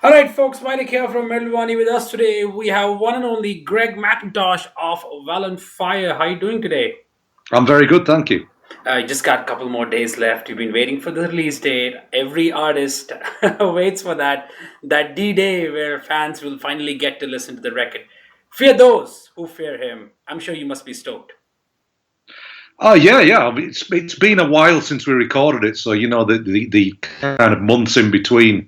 All right, folks, Vitek here from Wani. With us today, we have one and only Greg Mackintosh of VALLENFYRE. How are you doing today? I'm very good, thank you. You just got a couple more days left. You've been waiting for the release date. Every artist waits for that D-Day where fans will finally get to listen to the record. Fear those who fear him. I'm sure you must be stoked. Oh yeah. I mean, it's been a while since we recorded it, so the kind of months in between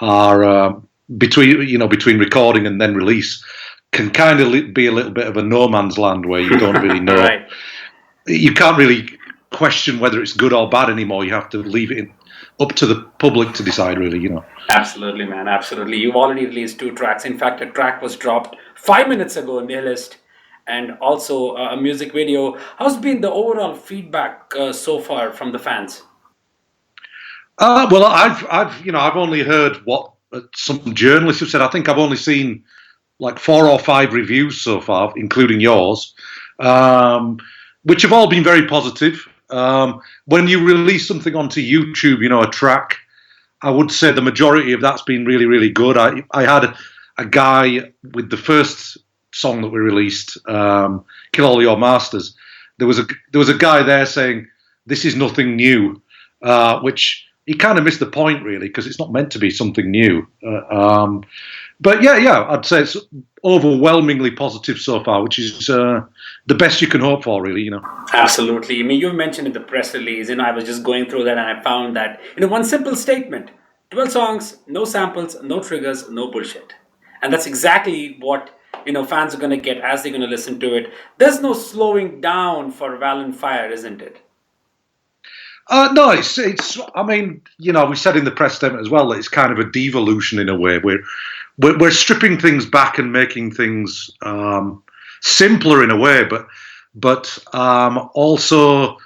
are between recording and then release can kind of be a little bit of a no man's land where you don't really know. Right. You can't really question whether it's good or bad anymore. You have to leave it up to the public to decide, really. Absolutely, man. Absolutely. You've already released two tracks. In fact, a track was dropped 5 minutes ago in the list, and also a music video. How's been the overall feedback so far from the fans? Well, I've only heard what some journalists have said. I think I've only seen like 4 or 5 reviews so far, including yours, which have all been very positive. When you release something onto YouTube, a track, I would say the majority of that's been really, really good. I had a guy with the first song that we released, "Kill All Your Masters." There was a guy there saying this is nothing new, which he kind of missed the point really because it's not meant to be something new. But yeah, I'd say it's overwhelmingly positive so far, which is the best you can hope for, really. Absolutely. I mean, you mentioned in the press release, I was just going through that and I found that, one simple statement: 12 songs, no samples, no triggers, no bullshit. And that's exactly what, fans are going to get as they're going to listen to it. There's no slowing down for VALLENFYRE, isn't it? No, it's. I mean, we said in the press statement as well that it's kind of a devolution in a way. We're stripping things back and making things simpler in a way, but also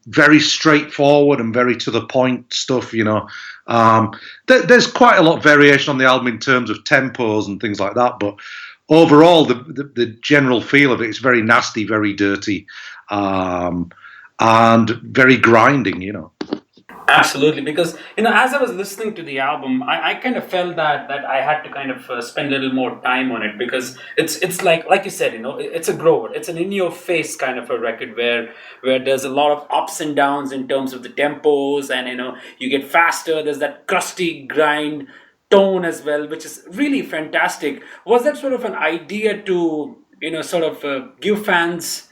very straightforward and very to the point stuff. There's quite a lot of variation on the album in terms of tempos and things like that, but overall, the general feel of it is very nasty, very dirty. And very grinding. Absolutely, because as I was listening to the album, I kind of felt that I had to kind of spend a little more time on it because it's like you said, it's a grower, it's an in your face kind of a record where there's a lot of ups and downs in terms of the tempos, and you get faster. There's that crusty grind tone as well, which is really fantastic. Was that sort of an idea to sort of give fans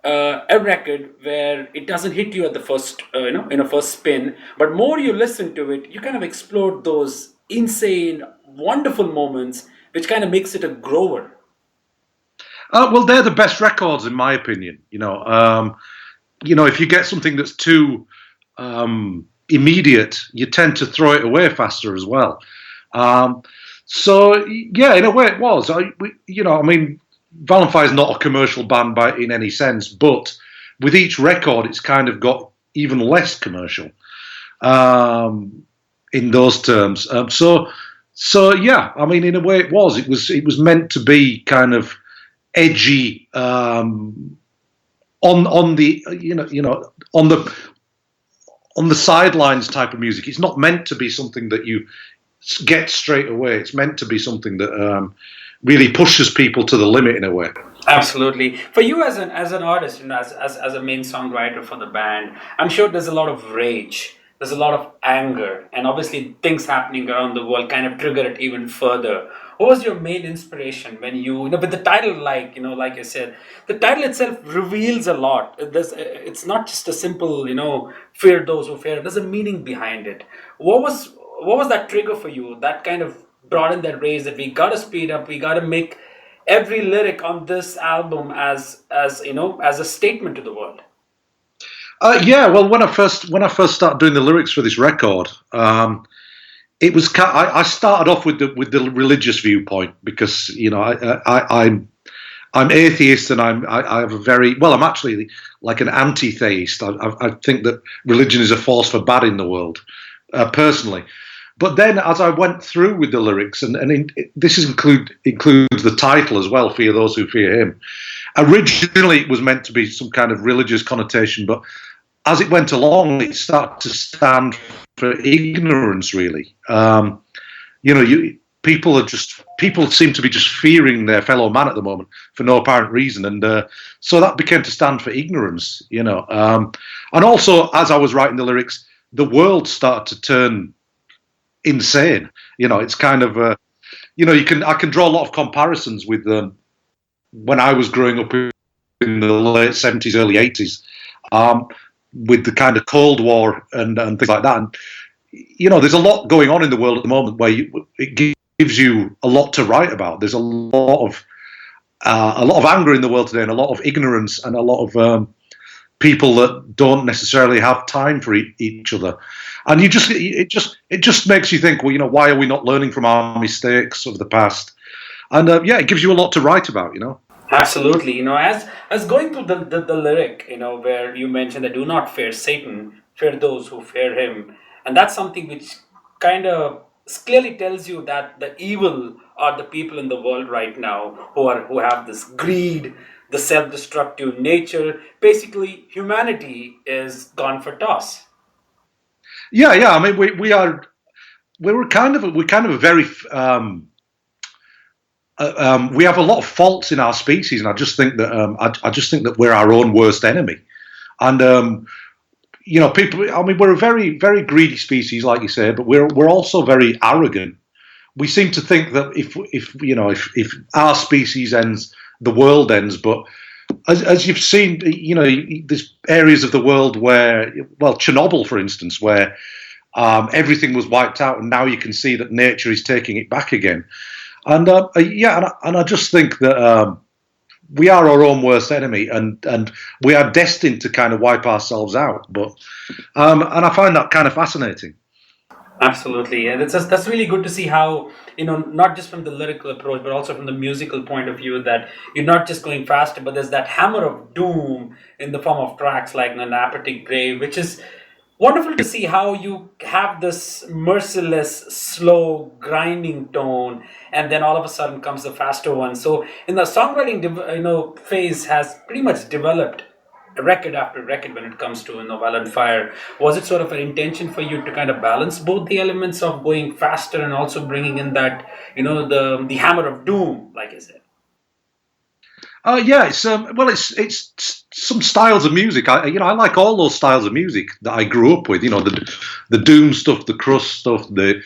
a record where it doesn't hit you at the first, in a first spin, but more you listen to it, you kind of explore those insane, wonderful moments, which kind of makes it a grower. Well, they're the best records, in my opinion. If you get something that's too immediate, you tend to throw it away faster as well. So yeah, in a way, it was. I mean. VALLENFYRE is not a commercial band in any sense, but with each record, it's kind of got even less commercial in those terms. So yeah, I mean, in a way, it was meant to be kind of edgy on the on the sidelines type of music. It's not meant to be something that you get straight away. It's meant to be something that really pushes people to the limit in a way. Absolutely. For you as an artist, as a main songwriter for the band, I'm sure there's a lot of rage, there's a lot of anger, and obviously things happening around the world kind of trigger it even further. What was your main inspiration when with the title, like I said, the title itself reveals a lot. It's not just a simple, fear those who fear. There's a meaning behind it. What was that trigger for you? That kind of brought in that raise that we gotta speed up, we gotta make every lyric on this album as a statement to the world. Yeah, well, when I first started doing the lyrics for this record, it was I started off with the religious viewpoint because I'm atheist and I have a very I'm actually like an anti-theist. I think that religion is a force for bad in the world, personally. But then, as I went through with the lyrics, this includes the title as well, "Fear Those Who Fear Him." Originally, it was meant to be some kind of religious connotation, but as it went along, it started to stand for ignorance, really. people seem to be just fearing their fellow man at the moment for no apparent reason, and so that became to stand for ignorance, and also as I was writing the lyrics, the world started to turn insane. It's kind of I can draw a lot of comparisons with when I was growing up in the late 70s, early 80s, with the kind of Cold War and things like that. And there's a lot going on in the world at the moment where it gives you a lot to write about. There's a lot of anger in the world today, and a lot of ignorance, and a lot of people that don't necessarily have time for each other. And it just makes you think, well, why are we not learning from our mistakes of the past? And it gives you a lot to write about. Absolutely. As going through the lyric, where you mentioned that do not fear Satan, fear those who fear him. And that's something which kind of clearly tells you that the evil are the people in the world right now who have this greed, the self-destructive nature. Basically, humanity is gone for toss. Yeah. I mean, we're kind of a very we have a lot of faults in our species, and I just think that we're our own worst enemy. And people. I mean, we're a very, very greedy species, like you say, but we're also very arrogant. We seem to think that if our species ends, the world ends. But as you've seen, there's areas of the world where, well, Chernobyl, for instance, where everything was wiped out, and now you can see that nature is taking it back again. And and I just think that we are our own worst enemy, and we are destined to kind of wipe ourselves out. But and I find that kind of fascinating. Absolutely, and that's really good to see how, not just from the lyrical approach, but also from the musical point of view, that you're not just going faster, but there's that hammer of doom in the form of tracks like An Apathetic Grave, which is wonderful to see how you have this merciless, slow, grinding tone, and then all of a sudden comes the faster one. So in the songwriting, phase has pretty much developed record after record when it comes to VALLENFYRE. Was it sort of an intention for you to kind of balance both the elements of going faster and also bringing in that the hammer of doom, like I said? It's some styles of music. I like all those styles of music that I grew up with. The doom stuff, the crust stuff, the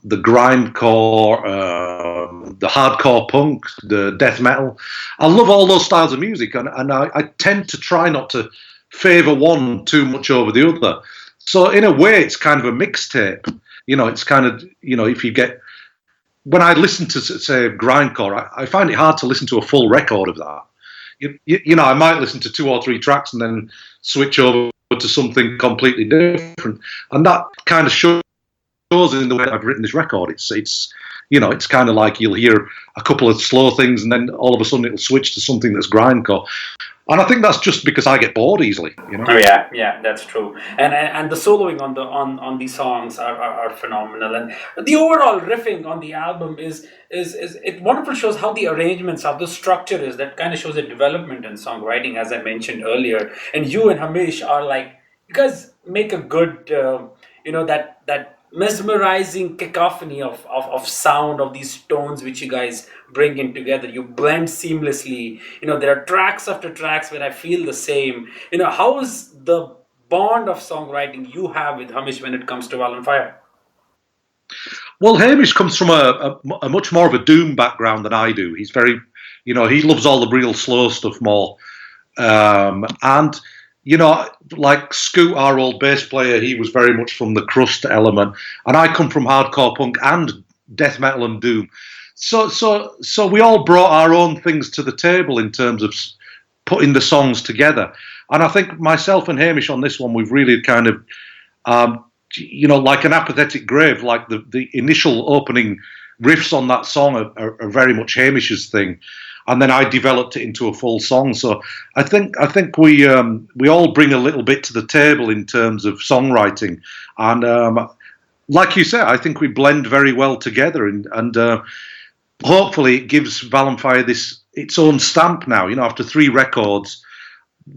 grindcore, the hardcore punk, the death metal. I love all those styles of music, and I tend to try not to favour one too much over the other. So in a way, it's kind of a mixtape. It's kind of if you get. When I listen to, say, grindcore, I find it hard to listen to a full record of that. I might listen to 2 or 3 tracks and then switch over to something completely different, and that kind of shows in the way I've written this record. It's kind of like you'll hear a couple of slow things, and then all of a sudden it'll switch to something that's grindcore. And I think that's just because I get bored easily. Oh yeah, that's true. And the soloing on these songs are phenomenal, and the overall riffing on the album is it wonderful. Shows how the arrangements, how the structure is. That kind of shows a development in songwriting, as I mentioned earlier. And you and Hamish are like, you guys make a good that mesmerizing cacophony of sound, of these tones which you guys bring in together. You blend seamlessly. There are tracks after tracks where I feel the same. How is the bond of songwriting you have with Hamish when it comes to VALLENFYRE? Well, Hamish comes from a much more of a doom background than I do. He's very, he loves all the real slow stuff more. And like Scoot, our old bass player, he was very much from the crust element, and I come from hardcore punk and death metal and doom. So we all brought our own things to the table in terms of putting the songs together. And I think myself and Hamish on this one, we've really kind of, like An Apathetic Grave, like the initial opening riffs on that song are very much Hamish's thing. And then I developed it into a full song. So I think we all bring a little bit to the table in terms of songwriting, and like you said, I think we blend very well together, and hopefully it gives VALLENFYRE its own stamp now. After 3 records,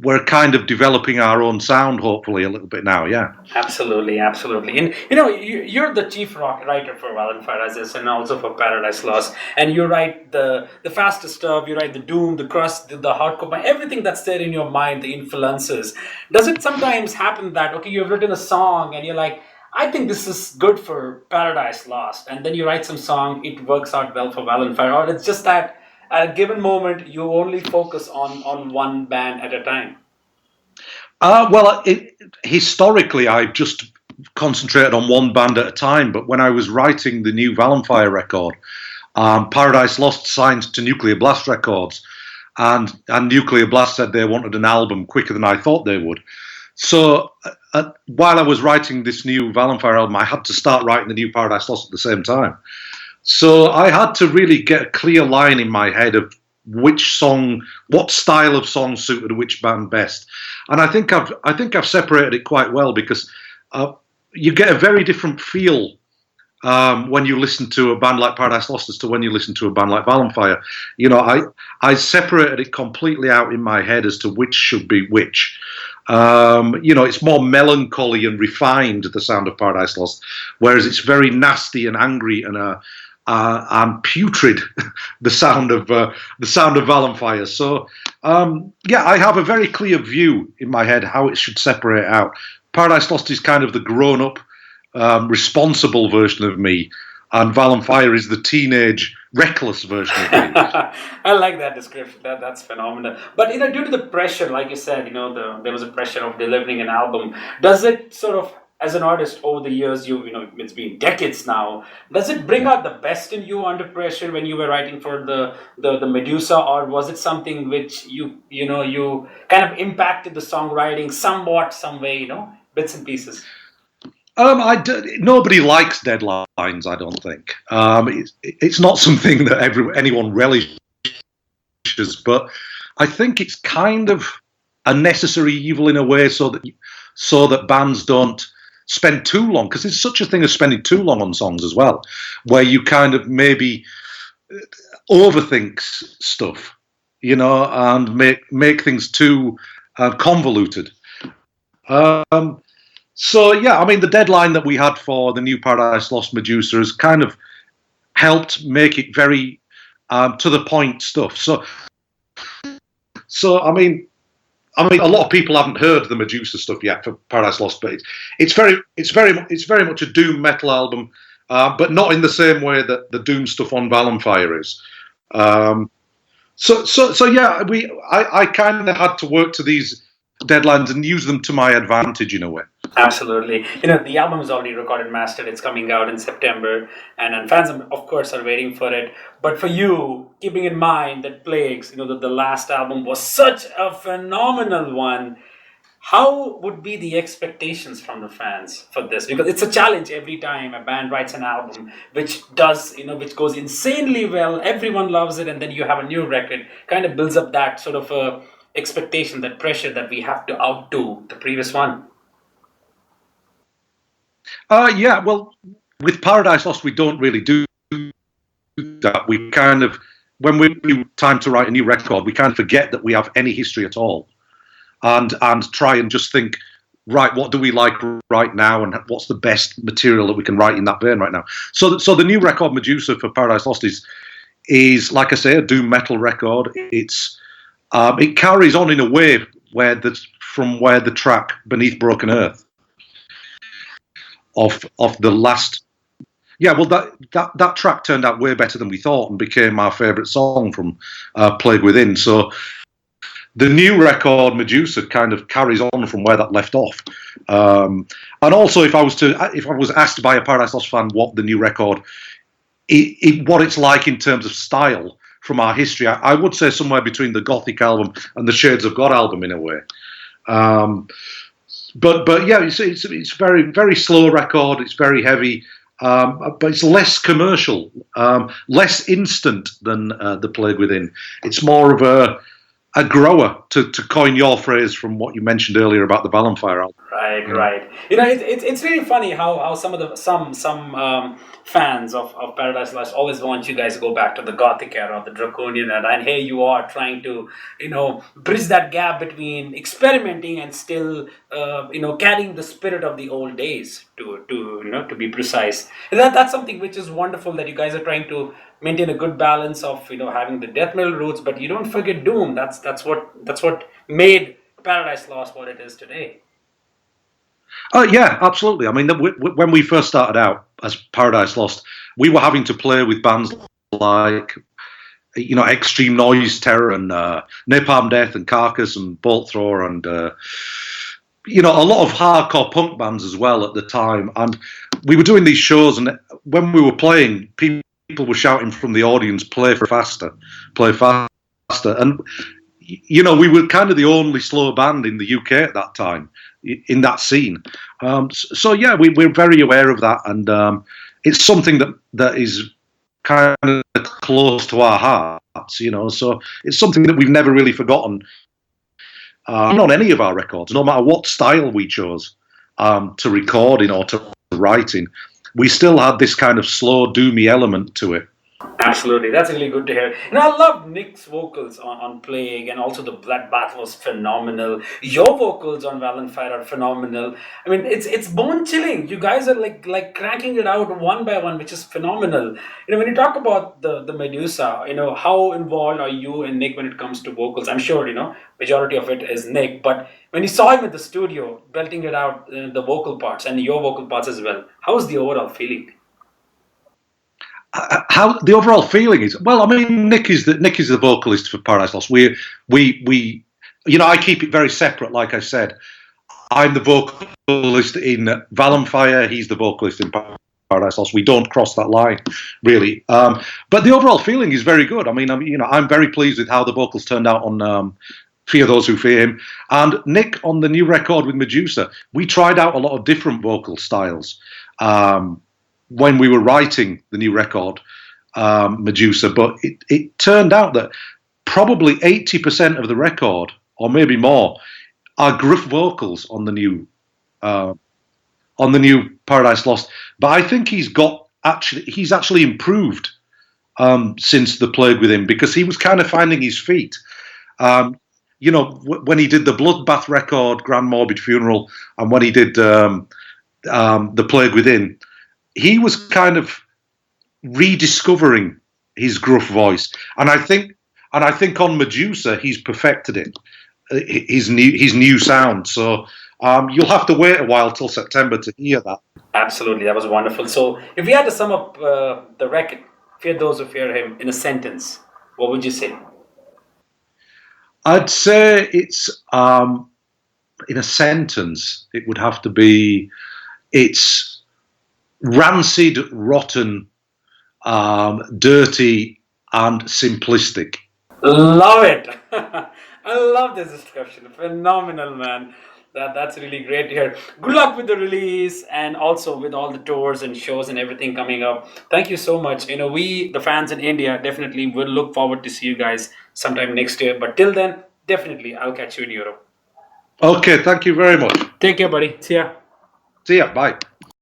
we're kind of developing our own sound, hopefully, a little bit now. Yeah, Absolutely, absolutely. And you're the chief rock writer for VALLENFYRE as is, and also for Paradise Lost. And you write the fastest stuff. You write the doom, the crust, the hardcore, everything that's there in your mind, the influences. Does it sometimes happen that okay, you've written a song and you're like, I think this is good for Paradise Lost, and then you write some song, it works out well for VALLENFYRE, or it's just that at a given moment you only focus on one band at a time? well, historically, I've just concentrated on one band at a time. But when I was writing the new VALLENFYRE record, Paradise Lost signed to Nuclear Blast Records, and Nuclear Blast said they wanted an album quicker than I thought they would. So while I was writing this new VALLENFYRE album, I had to start writing the new Paradise Lost at the same time. So I had to really get a clear line in my head of which song, what style of song suited which band best. And I think I've separated it quite well, because you get a very different feel when you listen to a band like Paradise Lost as to when you listen to a band like VALLENFYRE. You know, I separated it completely out in my head as to which should be which. You know, it's more melancholy and refined, the sound of Paradise Lost, whereas it's very nasty and angry and putrid, the sound of VALLENFYRE. So yeah, I have a very clear view in my head how it should separate out. Paradise Lost is kind of the grown-up, responsible version of me, and VALLENFYRE is the teenage, reckless version of me. I like that description. That's phenomenal. But due to the pressure, like you said, there was a pressure of delivering an album. Does it sort of, as an artist over the years, it's been decades now, does it bring out the best in you under pressure when you were writing for the Medusa, or was it something which you kind of impacted the songwriting somewhat, some way, bits and pieces? Nobody likes deadlines, I don't think. It's not something that anyone relishes, but I think it's kind of a necessary evil in a way, so that bands don't spend too long, because there's such a thing as spending too long on songs as well, where you kind of maybe overthink stuff, and make things too convoluted. So yeah, I mean, the deadline that we had for the new Paradise Lost Medusa has kind of helped make it very to the point stuff. So I mean, a lot of people haven't heard the Medusa stuff yet for Paradise Lost, but it's very much a doom metal album, but not in the same way that the doom stuff on VALLENFYRE is. So yeah, I kind of had to work to these deadlines and use them to my advantage in a way. Absolutely. The album is already recorded and mastered. It's coming out in September, and fans, of course, are waiting for it. But for you, keeping in mind that Plagues, that the last album was such a phenomenal one, how would be the expectations from the fans for this? Because it's a challenge every time a band writes an album which goes insanely well, everyone loves it, and then you have a new record, kind of builds up that sort of expectation, that pressure that we have to outdo the previous one. Yeah, well, with Paradise Lost, we don't really do that. We kind of, when we do time to write a new record, we kind of forget that we have any history at all, and try and just think, right, what do we like right now, and what's the best material that we can write in that vein right now. So the new record, Medusa, for Paradise Lost is like I say, a doom metal record. It carries on in a way from where the track Beneath Broken Earth of the last, yeah, well, that track turned out way better than we thought and became our favourite song from Plague Within. So the new record Medusa kind of carries on from where that left off. And also, if I was asked by a Paradise Lost fan what the new record, what it's like in terms of style from our history, I would say somewhere between the Gothic album and the Shades of God album in a way. But yeah, it's very, very slow record. It's very heavy, but it's less commercial, less instant than the Plague Within. It's more of a grower, to coin your phrase from what you mentioned earlier about the VALLENFYRE album. Right, right. It's really funny how some of the some fans of Paradise Lost always want you guys to go back to the Gothic era, the Draconian era, and here you are trying to bridge that gap between experimenting and still carrying the spirit of the old days to be precise. And that's something which is wonderful, that you guys are trying to maintain a good balance of having the death metal roots, but you don't forget doom. That's what made Paradise Lost what it is today. Yeah, absolutely. I mean, when we first started out as Paradise Lost, we were having to play with bands like, Extreme Noise Terror and Napalm Death and Carcass and Bolt Thrower and, a lot of hardcore punk bands as well at the time. And we were doing these shows, and when we were playing, people were shouting from the audience, play faster, play faster. And, we were kind of the only slow band in the UK at that time, in that scene. So yeah, we're very aware of that, and it's something that is kind of close to our hearts, so it's something that we've never really forgotten on any of our records, no matter what style we chose to record in or to write in. We still had this kind of slow, doomy element to it. Absolutely, that's really good to hear. And I love Nick's vocals on Plague, and also the Blood Bath was phenomenal. Your vocals on VALLENFYRE are phenomenal. I mean, it's bone chilling. You guys are like cracking it out one by one, which is phenomenal. When you talk about the Medusa, how involved are you and Nick when it comes to vocals? I'm sure majority of it is Nick, but when you saw him in the studio belting it out, the vocal parts and your vocal parts as well, how was the overall feeling? How the overall feeling is? Well, I mean, Nick is the vocalist for Paradise Lost. We I keep it very separate. Like I said, I'm the vocalist in VALLENFYRE. He's the vocalist in Paradise Lost. We don't cross that line, really. But the overall feeling is very good. I mean, I'm very pleased with how the vocals turned out on Fear Those Who Fear Him. And Nick, on the new record with Medusa, we tried out a lot of different vocal styles. When we were writing the new record, Medusa, but it turned out that probably 80% of the record, or maybe more, are gruff vocals on the new Paradise Lost. But I think he's actually improved since the Plague with him, because he was kind of finding his feet. When he did the Bloodbath record, Grand Morbid Funeral, and when he did the Plague Within, he was kind of rediscovering his gruff voice, and I think on Medusa he's perfected it, his new sound. So you'll have to wait a while till September to hear that. Absolutely, that was wonderful. So if we had to sum up the record, Fear Those Who Fear Him, in a sentence, what would you say? I'd say it's in a sentence. It would have to be it's rancid, rotten, dirty, and simplistic. Love it. I love this discussion. Phenomenal, man. That's really great to hear. Good luck with the release, and also with all the tours and shows and everything coming up. Thank you so much. We, the fans in India, definitely will look forward to see you guys sometime next year. But till then, definitely I'll catch you in Europe. Okay, thank you very much. Take care, buddy. See ya. See ya. Bye.